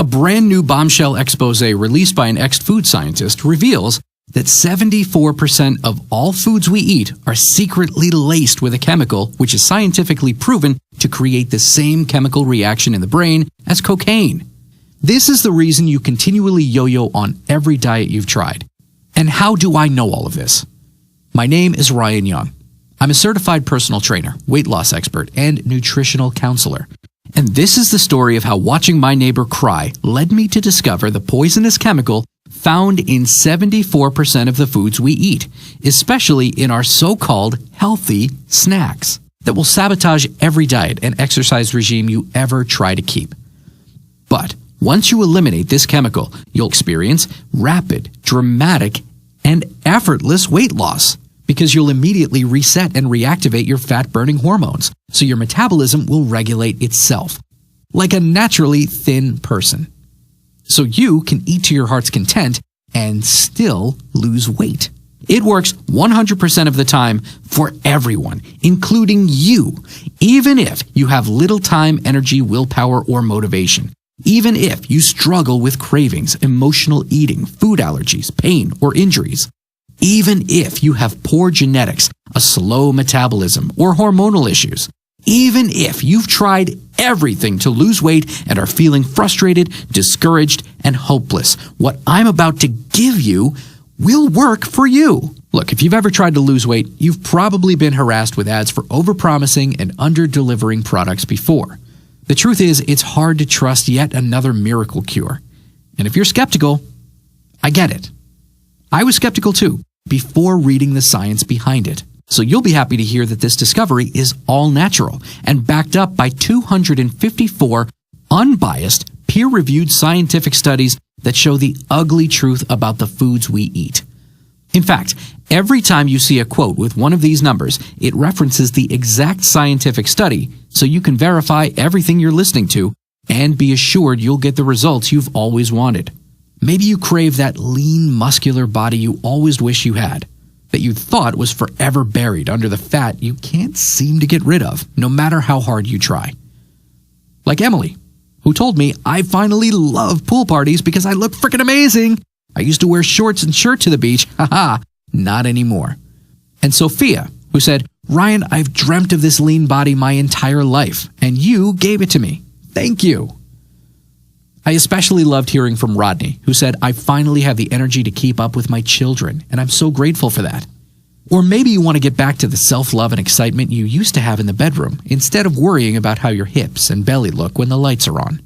brand new bombshell expose released by an ex-food scientist reveals that 74% of all foods we eat are secretly laced with a chemical which is scientifically proven to create the same chemical reaction in the brain as cocaine. This is the reason you continually yo-yo on every diet you've tried. And how do I know all of this? My name is Ryan Young. I'm a certified personal trainer, weight loss expert, and nutritional counselor. And this is the story of how watching my neighbor cry led me to discover the poisonous chemical found in 74% of the foods we eat, especially in our so-called healthy snacks, that will sabotage every diet and exercise regime you ever try to keep. But once you eliminate this chemical, you'll experience rapid, dramatic, and effortless weight loss because you'll immediately reset and reactivate your fat-burning hormones, so your metabolism will regulate itself, like a naturally thin person. So you can eat to your heart's content and still lose weight. It works 100% of the time for everyone, including you, even if you have little time, energy, willpower, or motivation. Even if you struggle with cravings, emotional eating, food allergies, pain, or injuries. Even if you have poor genetics, a slow metabolism, or hormonal issues. Even if you've tried everything to lose weight and are feeling frustrated, discouraged, and hopeless, what I'm about to give you will work for you. Look, if you've ever tried to lose weight, you've probably been harassed with ads for overpromising and under-delivering products before. The truth is, it's hard to trust yet another miracle cure. And if you're skeptical, I get it. I was skeptical too, before reading the science behind it. So you'll be happy to hear that this discovery is all natural and backed up by 254 unbiased, peer-reviewed scientific studies that show the ugly truth about the foods we eat. In fact, every time you see a quote with one of these numbers, it references the exact scientific study, so you can verify everything you're listening to and be assured you'll get the results you've always wanted. Maybe you crave that lean, muscular body you always wish you had, that you thought was forever buried under the fat you can't seem to get rid of, no matter how hard you try. Like Emily, who told me, I finally love pool parties because I look freaking amazing. I used to wear shorts and shirt to the beach. Haha, not anymore. And Sophia, who said, Ryan, I've dreamt of this lean body my entire life, and you gave it to me. Thank you. I especially loved hearing from Rodney, who said, I finally have the energy to keep up with my children, and I'm so grateful for that. Or maybe you want to get back to the self-love and excitement you used to have in the bedroom, instead of worrying about how your hips and belly look when the lights are on.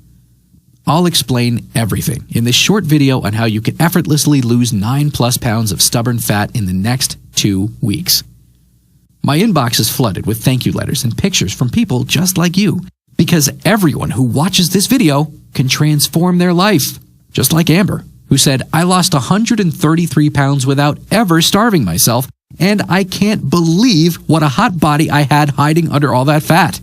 I'll explain everything in this short video on how you can effortlessly lose 9+ pounds of stubborn fat in the next 2 weeks. My inbox is flooded with thank you letters and pictures from people just like you, because everyone who watches this video can transform their life. Just like Amber, who said, I lost 133 pounds without ever starving myself, and I can't believe what a hot body I had hiding under all that fat.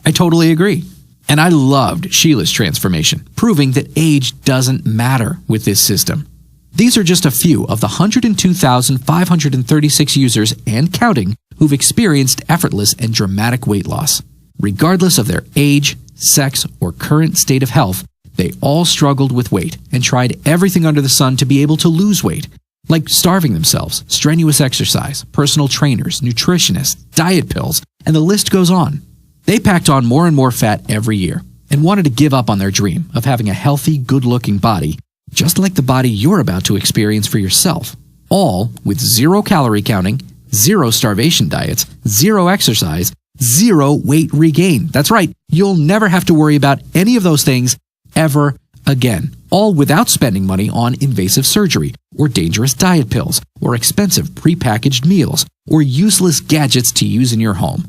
I totally agree. And I loved Sheila's transformation, proving that age doesn't matter with this system. These are just a few of the 102,536 users and counting who've experienced effortless and dramatic weight loss. Regardless of their age, sex, or current state of health, they all struggled with weight and tried everything under the sun to be able to lose weight, like starving themselves, strenuous exercise, personal trainers, nutritionists, diet pills, and the list goes on. They packed on more and more fat every year and wanted to give up on their dream of having a healthy, good-looking body, just like the body you're about to experience for yourself, all with 0 calorie counting, 0 starvation diets, 0 exercise, 0 weight regain. That's right, you'll never have to worry about any of those things ever again, all without spending money on invasive surgery, or dangerous diet pills, or expensive prepackaged meals, or useless gadgets to use in your home.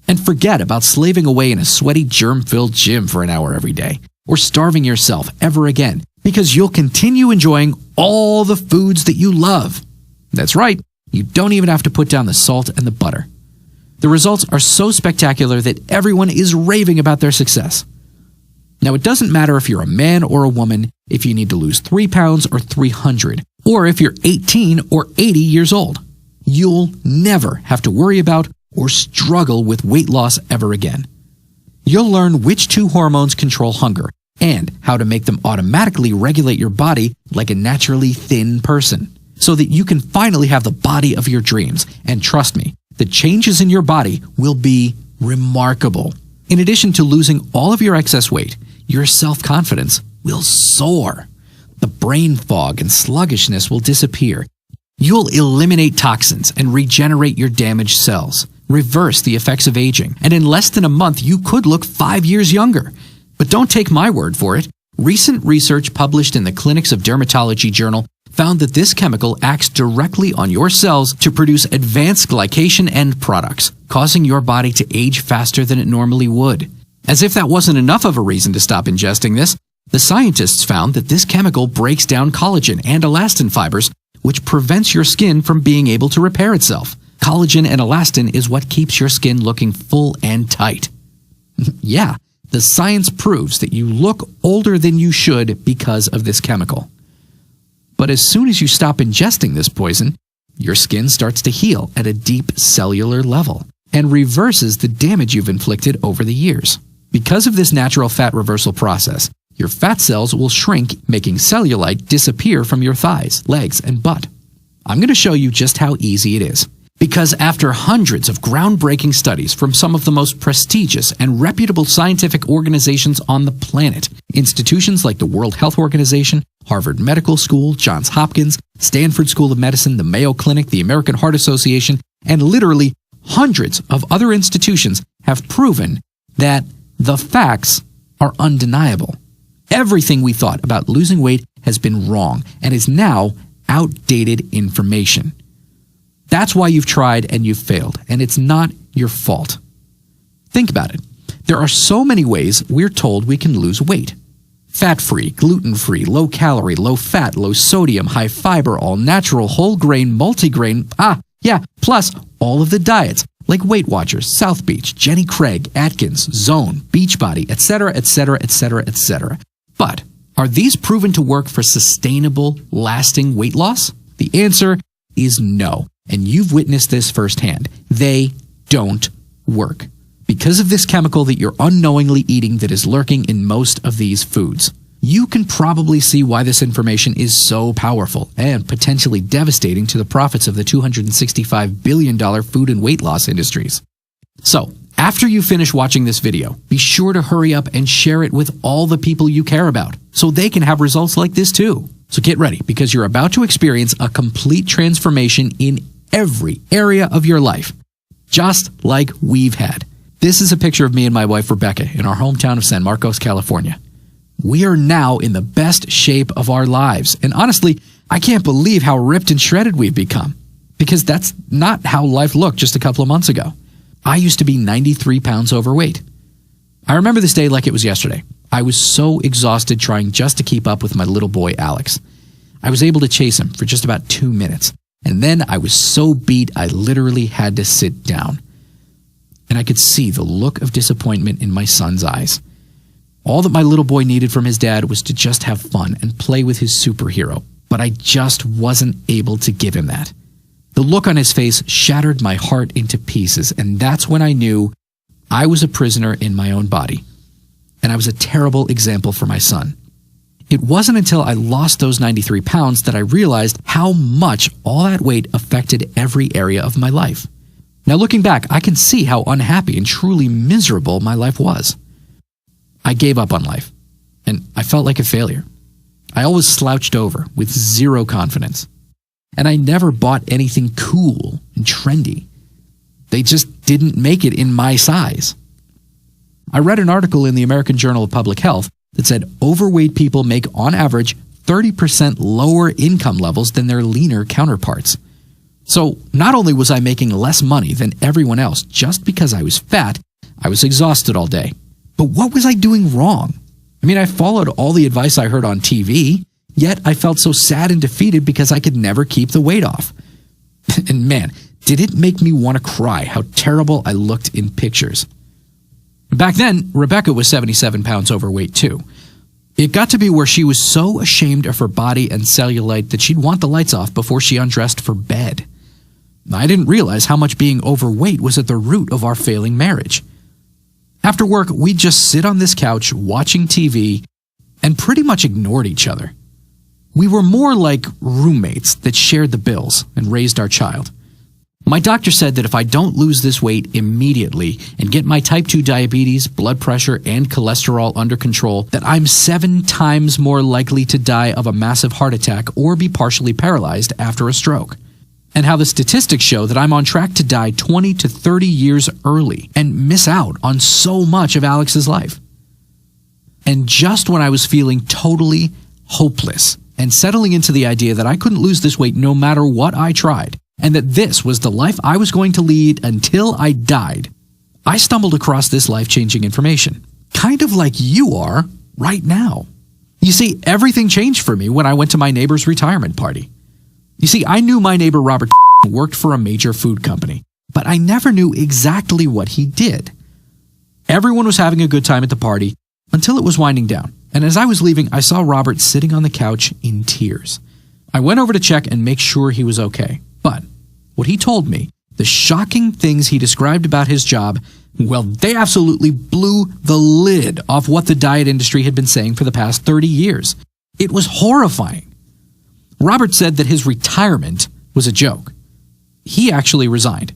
And forget about slaving away in a sweaty, germ-filled gym for an hour every day, or starving yourself ever again, because you'll continue enjoying all the foods that you love. That's right, you don't even have to put down the salt and the butter. The results are so spectacular that everyone is raving about their success. Now, it doesn't matter if you're a man or a woman, if you need to lose 3 pounds or 300, or if you're 18 or 80 years old. You'll never have to worry about or struggle with weight loss ever again. You'll learn which 2 hormones control hunger, and how to make them automatically regulate your body like a naturally thin person, so that you can finally have the body of your dreams. And trust me, the changes in your body will be remarkable. In addition to losing all of your excess weight, your self-confidence will soar. The brain fog and sluggishness will disappear. You'll eliminate toxins and regenerate your damaged cells, reverse the effects of aging, and in less than a month, you could look 5 years younger. But don't take my word for it. Recent research published in the Clinics of Dermatology journal found that this chemical acts directly on your cells to produce advanced glycation end products, causing your body to age faster than it normally would. As if that wasn't enough of a reason to stop ingesting this, the scientists found that this chemical breaks down collagen and elastin fibers, which prevents your skin from being able to repair itself. Collagen and elastin is what keeps your skin looking full and tight. Yeah, the science proves that you look older than you should because of this chemical. But as soon as you stop ingesting this poison, your skin starts to heal at a deep cellular level and reverses the damage you've inflicted over the years. Because of this natural fat reversal process, your fat cells will shrink, making cellulite disappear from your thighs, legs, and butt. I'm going to show you just how easy it is. Because after hundreds of groundbreaking studies from some of the most prestigious and reputable scientific organizations on the planet, institutions like the World Health Organization, Harvard Medical School, Johns Hopkins, Stanford School of Medicine, the Mayo Clinic, the American Heart Association, and literally hundreds of other institutions have proven that the facts are undeniable. Everything we thought about losing weight has been wrong and is now outdated information. That's why you've tried and you've failed, and it's not your fault. Think about it. There are so many ways we're told we can lose weight. Fat-free, gluten-free, low-calorie, low-fat, low-sodium, high-fiber, all-natural, whole-grain, multigrain, plus all of the diets like Weight Watchers, South Beach, Jenny Craig, Atkins, Zone, Beachbody, etc., etc., etc., etc. But are these proven to work for sustainable, lasting weight loss? The answer is no, and you've witnessed this firsthand. They don't work because of this chemical that you're unknowingly eating that is lurking in most of these foods. You can probably see why this information is so powerful and potentially devastating to the profits of the $265 billion food and weight loss industries. So, after you finish watching this video, be sure to hurry up and share it with all the people you care about so they can have results like this too. So get ready, because you're about to experience a complete transformation in every area of your life, just like we've had. This is a picture of me and my wife Rebecca in our hometown of San Marcos, California. We are now in the best shape of our lives, and honestly, I can't believe how ripped and shredded we've become, because that's not how life looked just a couple of months ago. I used to be 93 pounds overweight. I remember this day like it was yesterday. I was so exhausted trying just to keep up with my little boy, Alex. I was able to chase him for just about 2 minutes, and then I was so beat I literally had to sit down. And I could see the look of disappointment in my son's eyes. All that my little boy needed from his dad was to just have fun and play with his superhero, but I just wasn't able to give him that. The look on his face shattered my heart into pieces, and that's when I knew I was a prisoner in my own body, and I was a terrible example for my son. It wasn't until I lost those 93 pounds that I realized how much all that weight affected every area of my life. Now looking back, I can see how unhappy and truly miserable my life was. I gave up on life, and I felt like a failure. I always slouched over with zero confidence. And I never bought anything cool and trendy. They just didn't make it in my size. I read an article in the American Journal of Public Health that said overweight people make, on average, 30% lower income levels than their leaner counterparts. So not only was I making less money than everyone else just because I was fat, I was exhausted all day. But what was I doing wrong? I mean, I followed all the advice I heard on TV, yet I felt so sad and defeated because I could never keep the weight off. And man, did it make me want to cry how terrible I looked in pictures. Back then, Rebecca was 77 pounds overweight too. It got to be where she was so ashamed of her body and cellulite that she'd want the lights off before she undressed for bed. I didn't realize how much being overweight was at the root of our failing marriage. After work, we'd just sit on this couch watching TV, and pretty much ignored each other. We were more like roommates that shared the bills and raised our child. My doctor said that if I don't lose this weight immediately and get my type 2 diabetes, blood pressure, and cholesterol under control, that I'm 7 times more likely to die of a massive heart attack or be partially paralyzed after a stroke. And how the statistics show that I'm on track to die 20 to 30 years early and miss out on so much of Alex's life. And just when I was feeling totally hopeless and settling into the idea that I couldn't lose this weight no matter what I tried, and that this was the life I was going to lead until I died, I stumbled across this life-changing information, kind of like you are right now. You see, everything changed for me when I went to my neighbor's retirement party. You see, I knew my neighbor Robert worked for a major food company, but I never knew exactly what he did. Everyone was having a good time at the party until it was winding down, and as I was leaving, I saw Robert sitting on the couch in tears. I went over to check and make sure he was okay, but what he told me, the shocking things he described about his job, well, they absolutely blew the lid off what the diet industry had been saying for the past 30 years. It was horrifying. Robert said that his retirement was a joke. He actually resigned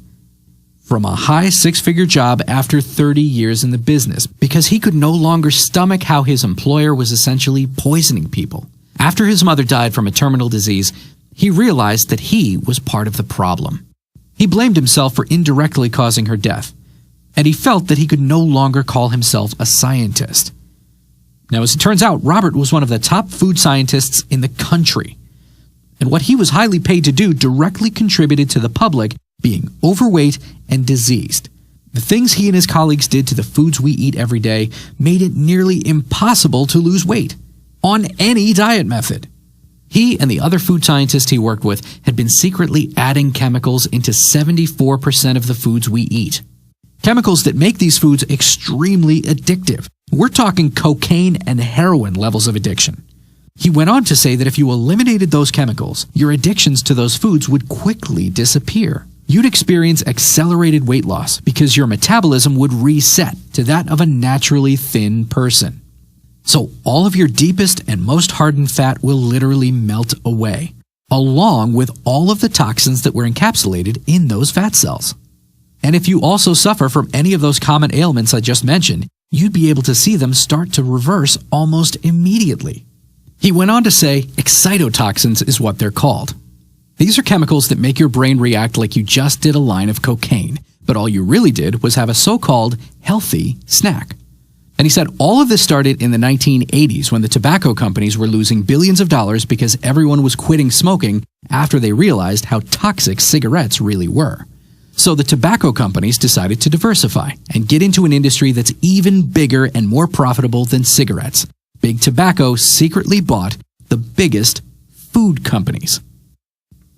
from a high 6-figure job after 30 years in the business because he could no longer stomach how his employer was essentially poisoning people. After his mother died from a terminal disease, he realized that he was part of the problem. He blamed himself for indirectly causing her death, and he felt that he could no longer call himself a scientist. Now, as it turns out, Robert was one of the top food scientists in the country, and what he was highly paid to do directly contributed to the public being overweight and diseased. The things he and his colleagues did to the foods we eat every day made it nearly impossible to lose weight on any diet method. He and the other food scientists he worked with had been secretly adding chemicals into 74% of the foods we eat. Chemicals that make these foods extremely addictive. We're talking cocaine and heroin levels of addiction. He went on to say that if you eliminated those chemicals, your addictions to those foods would quickly disappear. You'd experience accelerated weight loss because your metabolism would reset to that of a naturally thin person. So all of your deepest and most hardened fat will literally melt away, along with all of the toxins that were encapsulated in those fat cells. And if you also suffer from any of those common ailments I just mentioned, you'd be able to see them start to reverse almost immediately. He went on to say excitotoxins is what they're called. These are chemicals that make your brain react like you just did a line of cocaine, but all you really did was have a so-called healthy snack. And he said all of this started in the 1980s when the tobacco companies were losing billions of dollars because everyone was quitting smoking after they realized how toxic cigarettes really were. So the tobacco companies decided to diversify and get into an industry that's even bigger and more profitable than cigarettes. Big Tobacco secretly bought the biggest food companies.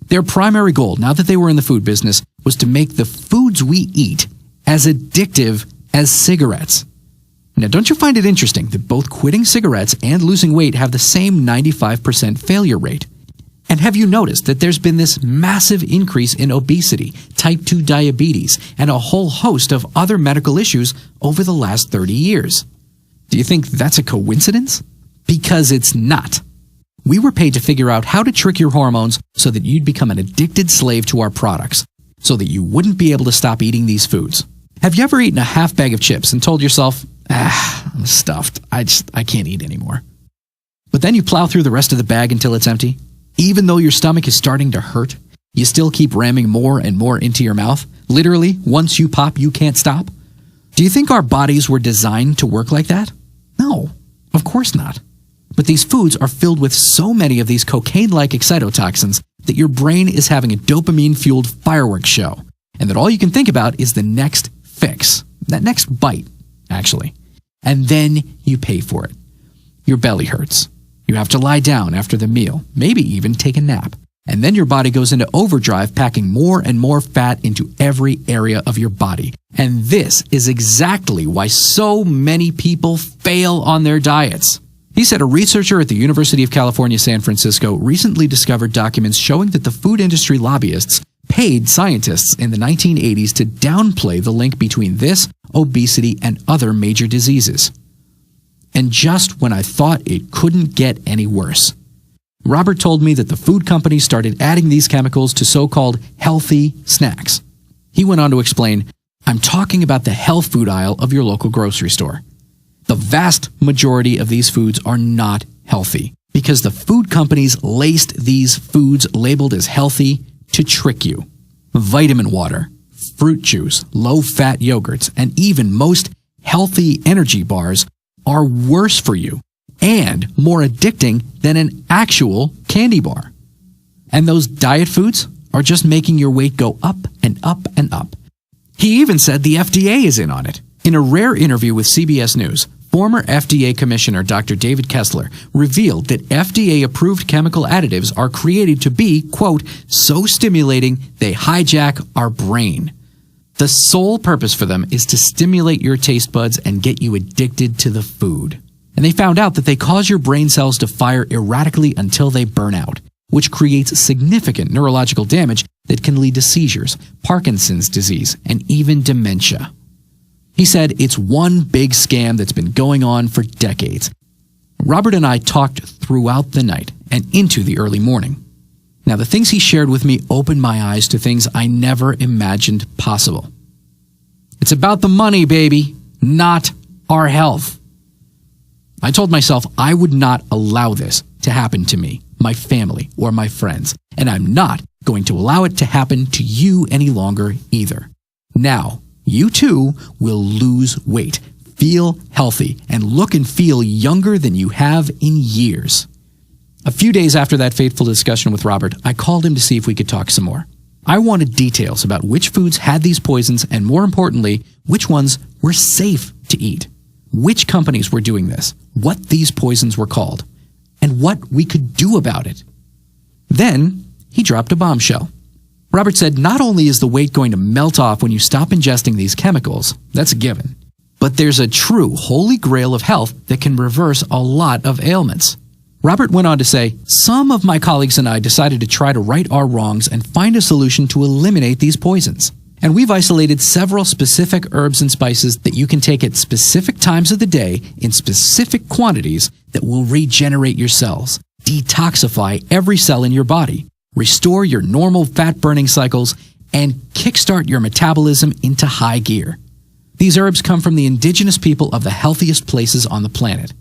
Their primary goal, now that they were in the food business, was to make the foods we eat as addictive as cigarettes. Now, don't you find it interesting that both quitting cigarettes and losing weight have the same 95% failure rate? And have you noticed that there's been this massive increase in obesity, type 2 diabetes, and a whole host of other medical issues over the last 30 years? Do you think that's a coincidence? Because it's not. We were paid to figure out how to trick your hormones so that you'd become an addicted slave to our products, so that you wouldn't be able to stop eating these foods. Have you ever eaten a half bag of chips and told yourself, I'm stuffed, I can't eat anymore? But then you plow through the rest of the bag until it's empty? Even though your stomach is starting to hurt, you still keep ramming more and more into your mouth? Literally, once you pop, you can't stop? Do you think our bodies were designed to work like that? No, of course not. But these foods are filled with so many of these cocaine-like excitotoxins that your brain is having a dopamine-fueled fireworks show, and that all you can think about is the next fix, that next bite, actually. And then you pay for it. Your belly hurts. You have to lie down after the meal, maybe even take a nap. And then your body goes into overdrive, packing more and more fat into every area of your body. And this is exactly why so many people fail on their diets. He said a researcher at the University of California, San Francisco recently discovered documents showing that the food industry lobbyists paid scientists in the 1980s to downplay the link between this, obesity, and other major diseases. and just when I thought it couldn't get any worse. Robert told me that the food companies started adding these chemicals to so-called healthy snacks. He went on to explain, "I'm talking about the health food aisle of your local grocery store. The vast majority of these foods are not healthy because the food companies laced these foods labeled as healthy to trick you. Vitamin water, fruit juice, low-fat yogurts, and even most healthy energy bars are worse for you and more addicting than an actual candy bar. And those diet foods are just making your weight go up and up and up." He even said the FDA is in on it. In a rare interview with CBS News, former FDA Commissioner Dr. David Kessler revealed that FDA-approved chemical additives are created to be, quote, "so stimulating they hijack our brain." The sole purpose for them is to stimulate your taste buds and get you addicted to the food. And they found out that they cause your brain cells to fire erratically until they burn out, which creates significant neurological damage that can lead to seizures, Parkinson's disease, and even dementia. He said it's one big scam that's been going on for decades. Robert and I talked throughout the night and into the early morning. Now, the things he shared with me opened my eyes to things I never imagined possible. It's about the money, baby, not our health. I told myself I would not allow this to happen to me, my family, or my friends, and I'm not going to allow it to happen to you any longer either. Now, you too will lose weight, feel healthy, and look and feel younger than you have in years. A few days after that fateful discussion with Robert, I called him to see if we could talk some more. I wanted details about which foods had these poisons and, more importantly, which ones were safe to eat, which companies were doing this, what these poisons were called, and what we could do about it. Then he dropped a bombshell. Robert said not only is the weight going to melt off when you stop ingesting these chemicals, that's a given, but there's a true holy grail of health that can reverse a lot of ailments. Robert went on to say, "Some of my colleagues and I decided to try to right our wrongs and find a solution to eliminate these poisons. And we've isolated several specific herbs and spices that you can take at specific times of the day in specific quantities that will regenerate your cells, detoxify every cell in your body, restore your normal fat-burning cycles, and kickstart your metabolism into high gear. These herbs come from the indigenous people of the healthiest places on the planet.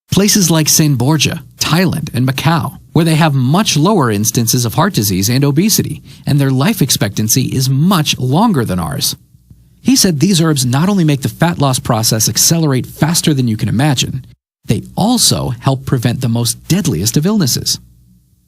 Places like Saint Borja, Thailand, and Macau, where they have much lower instances of heart disease and obesity, and their life expectancy is much longer than ours." He said these herbs not only make the fat loss process accelerate faster than you can imagine, they also help prevent the most deadliest of illnesses.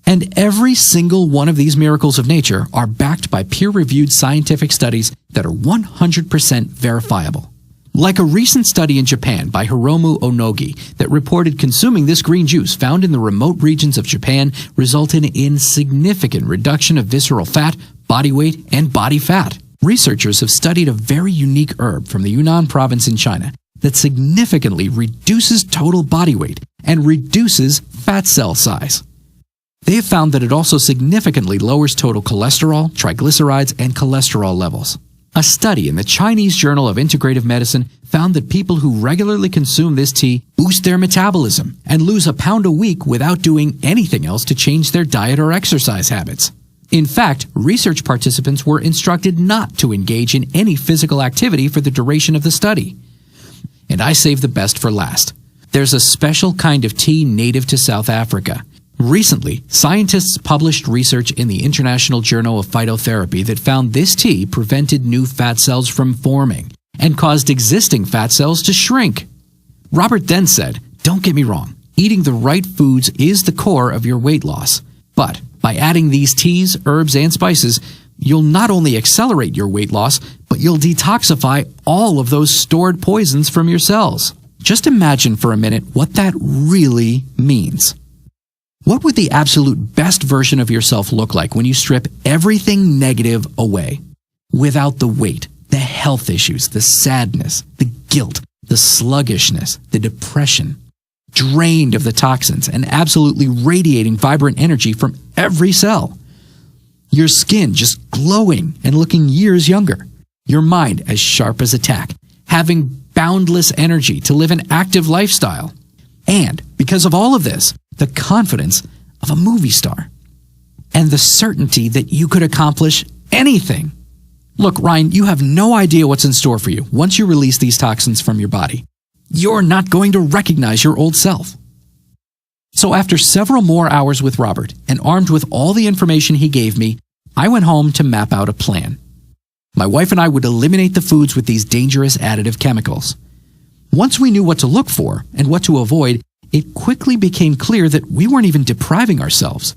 And every single one of these miracles of nature are backed by peer-reviewed scientific studies that are 100% verifiable. Like a recent study in Japan by Hiromu Onogi that reported consuming this green juice found in the remote regions of Japan resulted in significant reduction of visceral fat, body weight, and body fat. Researchers have studied a very unique herb from the Yunnan province in China that significantly reduces total body weight and reduces fat cell size. They have found that it also significantly lowers total cholesterol, triglycerides, and cholesterol levels. A study in the Chinese Journal of Integrative Medicine found that people who regularly consume this tea boost their metabolism and lose a pound a week without doing anything else to change their diet or exercise habits. In fact, research participants were instructed not to engage in any physical activity for the duration of the study. And I saved the best for last. There's a special kind of tea native to South Africa. Recently, scientists published research in the International Journal of Phytotherapy that found this tea prevented new fat cells from forming and caused existing fat cells to shrink. Robert then said, "Don't get me wrong, eating the right foods is the core of your weight loss. But by adding these teas, herbs, and spices, you'll not only accelerate your weight loss, but you'll detoxify all of those stored poisons from your cells." Just imagine for a minute what that really means. What would the absolute best version of yourself look like when you strip everything negative away? Without the weight, the health issues, the sadness, the guilt, the sluggishness, the depression. Drained of the toxins and absolutely radiating vibrant energy from every cell. Your skin just glowing and looking years younger. Your mind as sharp as a tack, having boundless energy to live an active lifestyle. And because of all of this, the confidence of a movie star. And the certainty that you could accomplish anything. Look, Ryan, you have no idea what's in store for you once you release these toxins from your body. You're not going to recognize your old self. So after several more hours with Robert and armed with all the information he gave me, I went home to map out a plan. My wife and I would eliminate the foods with these dangerous additive chemicals. Once we knew what to look for and what to avoid, it quickly became clear that we weren't even depriving ourselves.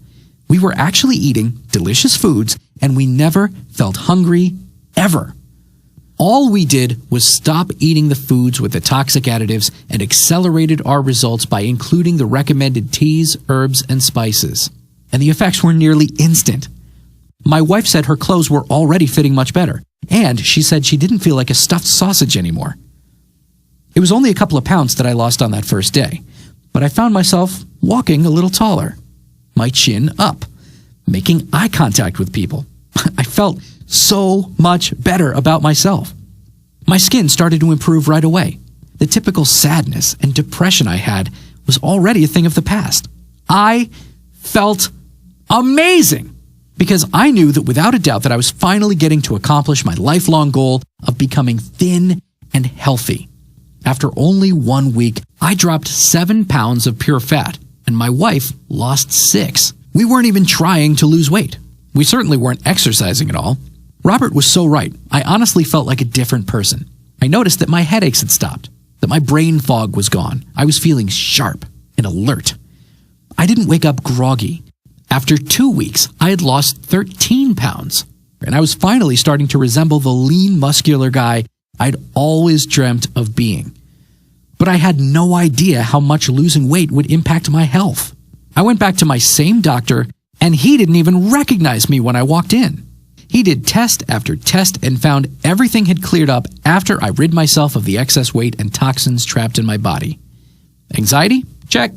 We were actually eating delicious foods, and we never felt hungry, ever. All we did was stop eating the foods with the toxic additives and accelerated our results by including the recommended teas, herbs, and spices. And the effects were nearly instant. My wife said her clothes were already fitting much better, and she said she didn't feel like a stuffed sausage anymore. It was only a couple of pounds that I lost on that first day, but I found myself walking a little taller, my chin up, making eye contact with people. I felt so much better about myself. My skin started to improve right away. The typical sadness and depression I had was already a thing of the past. I felt amazing because I knew that without a doubt that I was finally getting to accomplish my lifelong goal of becoming thin and healthy. After only 1 week, I dropped 7 pounds of pure fat, and my wife lost 6. We weren't even trying to lose weight. We certainly weren't exercising at all. Robert was so right. I honestly felt like a different person. I noticed that my headaches had stopped, that my brain fog was gone. I was feeling sharp and alert. I didn't wake up groggy. After 2 weeks, I had lost 13 pounds, and I was finally starting to resemble the lean, muscular guy I'd always dreamt of being. But I had no idea how much losing weight would impact my health. I went back to my same doctor, and he didn't even recognize me when I walked in. He did test after test and found everything had cleared up after I rid myself of the excess weight and toxins trapped in my body. Anxiety? Check.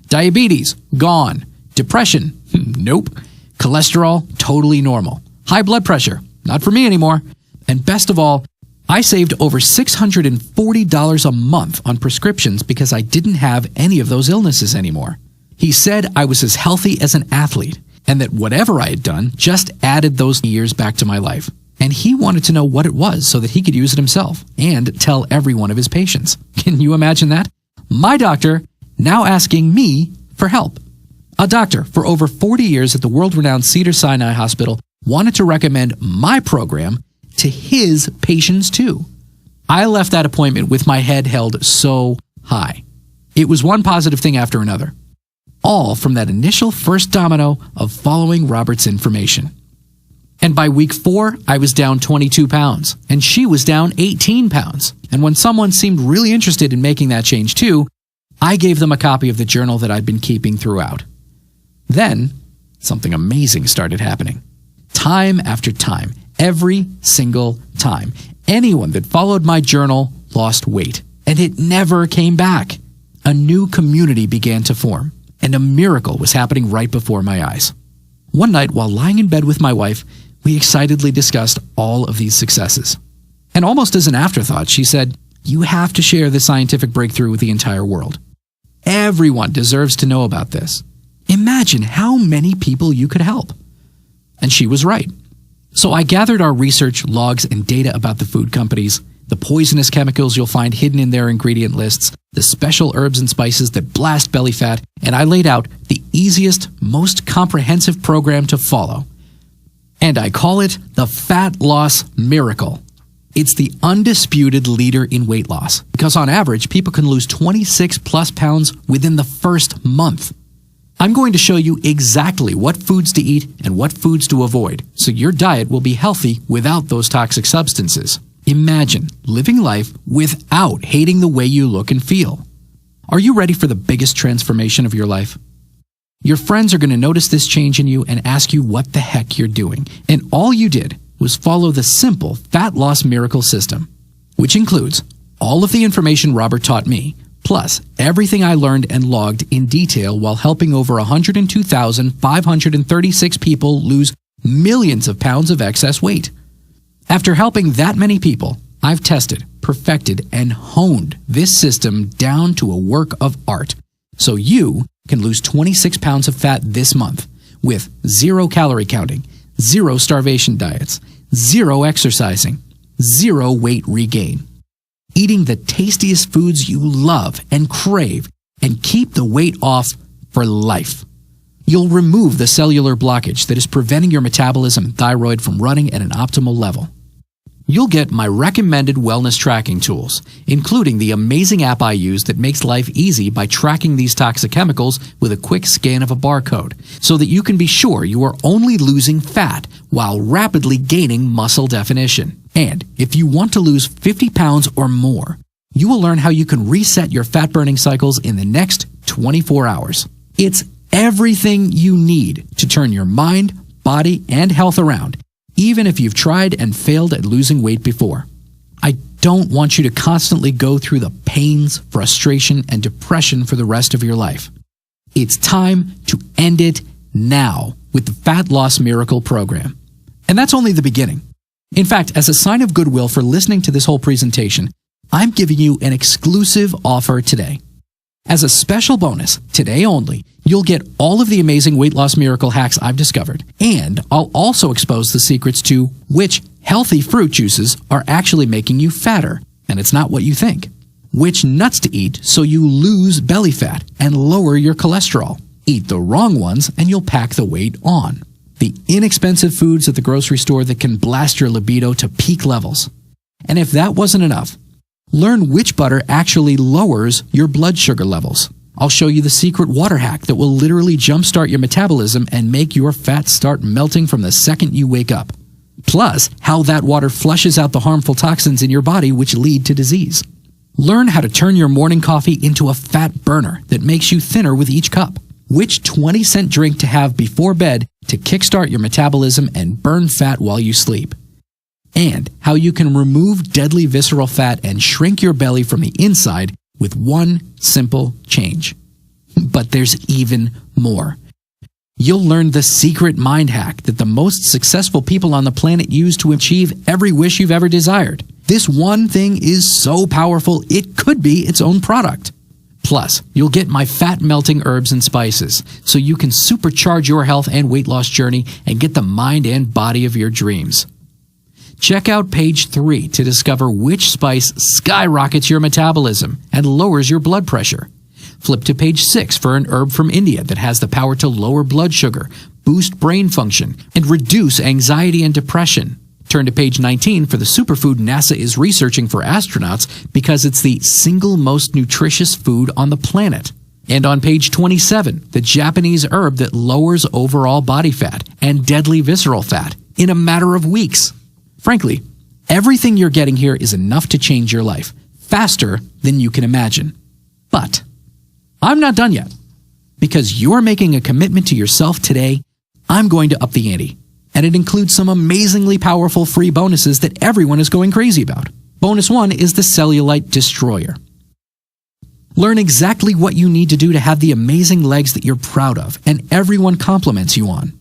Diabetes? Gone. Depression? Nope. Cholesterol? Totally normal. High blood pressure? Not for me anymore. And best of all, I saved over $640 a month on prescriptions because I didn't have any of those illnesses anymore. He said I was as healthy as an athlete, and that whatever I had done just added those years back to my life. And he wanted to know what it was so that he could use it himself and tell every one of his patients. Can you imagine that? My doctor now asking me for help. A doctor for over 40 years at the world-renowned Cedars-Sinai Hospital wanted to recommend my program to his patients too. I left that appointment with my head held so high. It was one positive thing after another. All from that initial first domino of following Robert's information. And by week 4, I was down 22 pounds, and she was down 18 pounds. And when someone seemed really interested in making that change too, I gave them a copy of the journal that I'd been keeping throughout. Then, something amazing started happening. Time after time, every single time, anyone that followed my journal lost weight, and it never came back. A new community began to form, and a miracle was happening right before my eyes. One night, while lying in bed with my wife, we excitedly discussed all of these successes. And almost as an afterthought, she said, "You have to share this scientific breakthrough with the entire world. Everyone deserves to know about this. Imagine how many people you could help." And she was right. So I gathered our research, logs, and data about the food companies, the poisonous chemicals you'll find hidden in their ingredient lists, the special herbs and spices that blast belly fat, and I laid out the easiest, most comprehensive program to follow. And I call it the Fat Loss Miracle. It's the undisputed leader in weight loss, because on average, people can lose 26 plus pounds within the first month. I'm going to show you exactly what foods to eat and what foods to avoid, so your diet will be healthy without those toxic substances. Imagine living life without hating the way you look and feel. Are you ready for the biggest transformation of your life? Your friends are going to notice this change in you and ask you what the heck you're doing. And all you did was follow the simple fat loss miracle system, which includes all of the information Robert taught me, plus everything I learned and logged in detail while helping over 102,536 people lose millions of pounds of excess weight. After helping that many people, I've tested, perfected, and honed this system down to a work of art. So you can lose 26 pounds of fat this month with 0 calorie counting, 0 starvation diets, 0 exercising, 0 weight regain. Eating the tastiest foods you love and crave and keep the weight off for life. You'll remove the cellular blockage that is preventing your metabolism and thyroid from running at an optimal level. You'll get my recommended wellness tracking tools, including the amazing app I use that makes life easy by tracking these toxic chemicals with a quick scan of a barcode, so that you can be sure you are only losing fat while rapidly gaining muscle definition. And if you want to lose 50 pounds or more, you will learn how you can reset your fat-burning cycles in the next 24 hours. It's everything you need to turn your mind, body, and health around, even if you've tried and failed at losing weight before. I don't want you to constantly go through the pains, frustration, and depression for the rest of your life. It's time to end it now with the Fat Loss Miracle Program. And that's only the beginning. In fact, as a sign of goodwill for listening to this whole presentation, I'm giving you an exclusive offer today. As a special bonus, today only, you'll get all of the amazing weight loss miracle hacks I've discovered, and I'll also expose the secrets to which healthy fruit juices are actually making you fatter, and it's not what you think. Which nuts to eat so you lose belly fat and lower your cholesterol. Eat the wrong ones and you'll pack the weight on. The inexpensive foods at the grocery store that can blast your libido to peak levels. And if that wasn't enough, learn which butter actually lowers your blood sugar levels. I'll show you the secret water hack that will literally jumpstart your metabolism and make your fat start melting from the second you wake up. Plus, how that water flushes out the harmful toxins in your body which lead to disease. Learn how to turn your morning coffee into a fat burner that makes you thinner with each cup. Which 20-cent drink to have before bed to kickstart your metabolism and burn fat while you sleep. And how you can remove deadly visceral fat and shrink your belly from the inside with one simple change. But there's even more. You'll learn the secret mind hack that the most successful people on the planet use to achieve every wish you've ever desired. This one thing is so powerful, it could be its own product. Plus, you'll get my fat-melting herbs and spices, so you can supercharge your health and weight loss journey and get the mind and body of your dreams. Check out page 3 to discover which spice skyrockets your metabolism and lowers your blood pressure. Flip to page 6 for an herb from India that has the power to lower blood sugar, boost brain function, and reduce anxiety and depression. Turn to page 19 for the superfood NASA is researching for astronauts because it's the single most nutritious food on the planet. And on page 27, the Japanese herb that lowers overall body fat and deadly visceral fat in a matter of weeks. Frankly, everything you're getting here is enough to change your life faster than you can imagine. But I'm not done yet. Because you're making a commitment to yourself today, I'm going to up the ante. And it includes some amazingly powerful free bonuses that everyone is going crazy about. Bonus 1 is the Cellulite Destroyer. Learn exactly what you need to do to have the amazing legs that you're proud of and everyone compliments you on.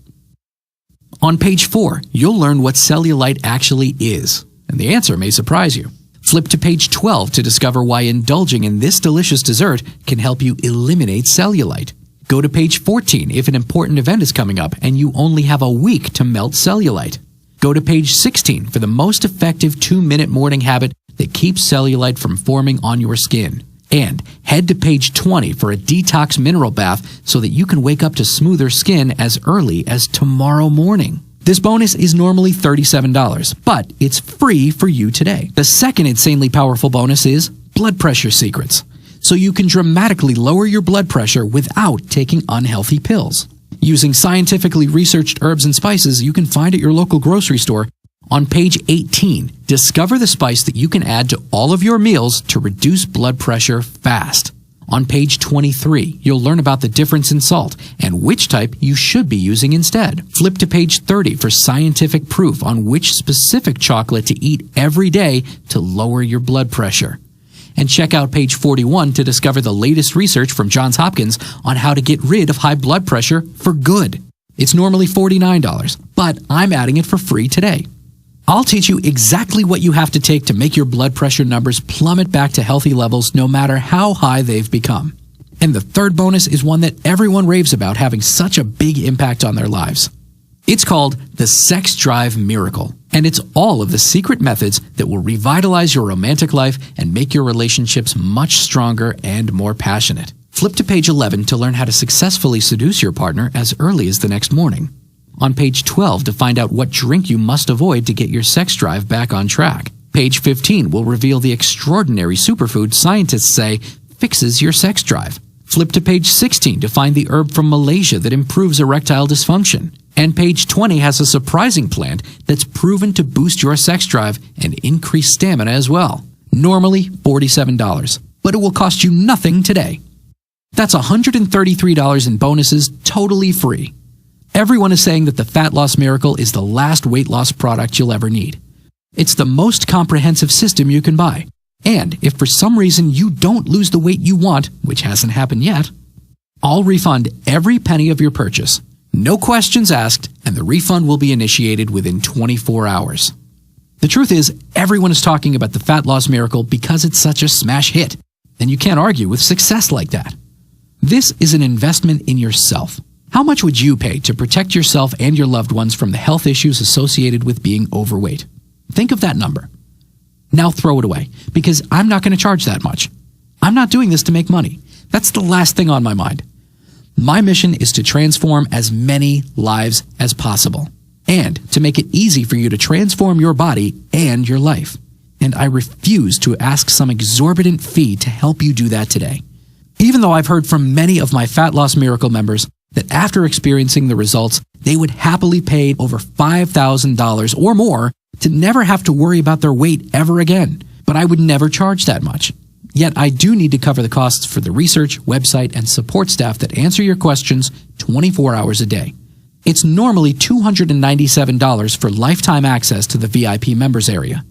On page 4, you'll learn what cellulite actually is, and the answer may surprise you. Flip to page 12 to discover why indulging in this delicious dessert can help you eliminate cellulite. Go to page 14 if an important event is coming up and you only have a week to melt cellulite. Go to page 16 for the most effective 2-minute morning habit that keeps cellulite from forming on your skin. And head to page 20 for a detox mineral bath so that you can wake up to smoother skin as early as tomorrow morning. This bonus is normally $37, but it's free for you today. The second insanely powerful bonus is blood pressure secrets, so you can dramatically lower your blood pressure without taking unhealthy pills. Using scientifically researched herbs and spices you can find at your local grocery store, on page 18, discover the spice that you can add to all of your meals to reduce blood pressure fast. On page 23, you'll learn about the difference in salt and which type you should be using instead. Flip to page 30 for scientific proof on which specific chocolate to eat every day to lower your blood pressure. And check out page 41 to discover the latest research from Johns Hopkins on how to get rid of high blood pressure for good. It's normally $49, but I'm adding it for free today. I'll teach you exactly what you have to take to make your blood pressure numbers plummet back to healthy levels no matter how high they've become. And the third bonus is one that everyone raves about having such a big impact on their lives. It's called the Sex Drive Miracle, and it's all of the secret methods that will revitalize your romantic life and make your relationships much stronger and more passionate. Flip to page 11 to learn how to successfully seduce your partner as early as the next morning. On page 12 to find out what drink you must avoid to get your sex drive back on track. Page 15 will reveal the extraordinary superfood scientists say fixes your sex drive. Flip to page 16 to find the herb from Malaysia that improves erectile dysfunction. And page 20 has a surprising plant that's proven to boost your sex drive and increase stamina as well. Normally $47, but it will cost you nothing today. That's $133 in bonuses, totally free. Everyone is saying that the Fat Loss Miracle is the last weight loss product you'll ever need. It's the most comprehensive system you can buy. And if for some reason you don't lose the weight you want, which hasn't happened yet, I'll refund every penny of your purchase. No questions asked, and the refund will be initiated within 24 hours. The truth is, everyone is talking about the Fat Loss Miracle because it's such a smash hit, and you can't argue with success like that. This is an investment in yourself. How much would you pay to protect yourself and your loved ones from the health issues associated with being overweight? Think of that number. Now throw it away, because I'm not going to charge that much. I'm not doing this to make money. That's the last thing on my mind. My mission is to transform as many lives as possible, and to make it easy for you to transform your body and your life. And I refuse to ask some exorbitant fee to help you do that today. Even though I've heard from many of my Fat Loss Miracle members that after experiencing the results, they would happily pay over $5,000 or more to never have to worry about their weight ever again. But I would never charge that much. Yet I do need to cover the costs for the research, website, and support staff that answer your questions 24 hours a day. It's normally $297 for lifetime access to the VIP members area.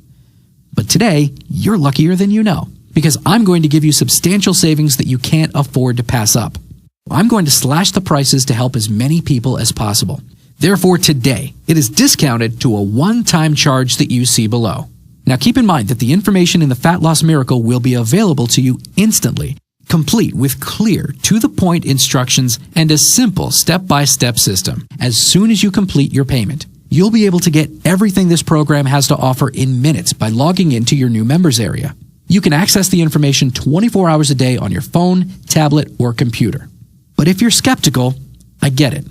But today, you're luckier than you know, because I'm going to give you substantial savings that you can't afford to pass up. I'm going to slash the prices to help as many people as possible. Therefore, today, it is discounted to a one-time charge that you see below. Now keep in mind that the information in the Fat Loss Miracle will be available to you instantly, complete with clear, to-the-point instructions and a simple step-by-step system. As soon as you complete your payment, you'll be able to get everything this program has to offer in minutes by logging into your new members area. You can access the information 24 hours a day on your phone, tablet, or computer. But if you're skeptical, I get it.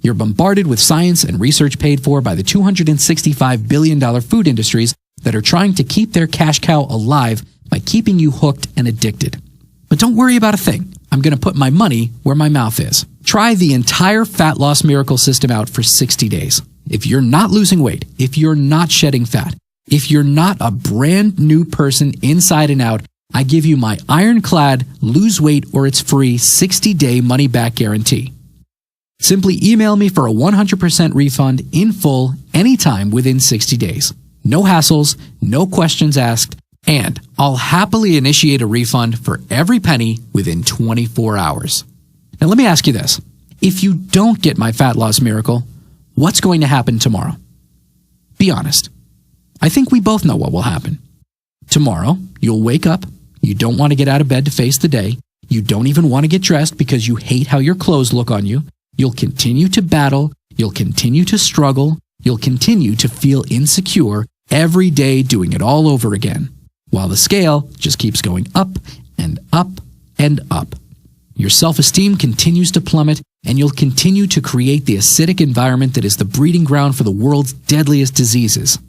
You're bombarded with science and research paid for by the $265 billion food industries that are trying to keep their cash cow alive by keeping you hooked and addicted. But don't worry about a thing. I'm going to put my money where my mouth is. Try the entire Fat Loss Miracle system out for 60 days. If you're not losing weight, if you're not shedding fat, if you're not a brand new person inside and out, I give you my ironclad lose weight or it's free 60-day money-back guarantee. Simply email me for a 100% refund in full anytime within 60 days. No hassles, no questions asked, and I'll happily initiate a refund for every penny within 24 hours. Now let me ask you this. If you don't get my Fat Loss Miracle, what's going to happen tomorrow? Be honest. I think we both know what will happen. Tomorrow, you'll wake up, you don't want to get out of bed to face the day, you don't even want to get dressed because you hate how your clothes look on you, you'll continue to battle, you'll continue to struggle, you'll continue to feel insecure every day doing it all over again, while the scale just keeps going up and up and up. Your self-esteem continues to plummet, and you'll continue to create the acidic environment that is the breeding ground for the world's deadliest diseases.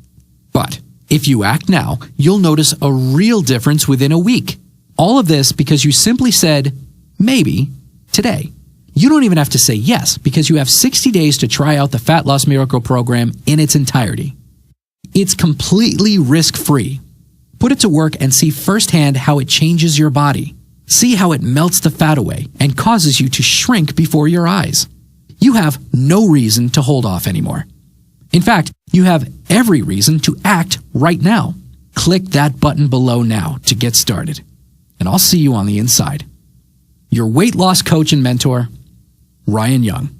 But if you act now, you'll notice a real difference within a week. All of this because you simply said, maybe, today. You don't even have to say yes, because you have 60 days to try out the Fat Loss Miracle program in its entirety. It's completely risk-free. Put it to work and see firsthand how it changes your body. See how it melts the fat away and causes you to shrink before your eyes. You have no reason to hold off anymore. In fact, you have every reason to act right now. Click that button below now to get started. And I'll see you on the inside. Your weight loss coach and mentor, Ryan Young.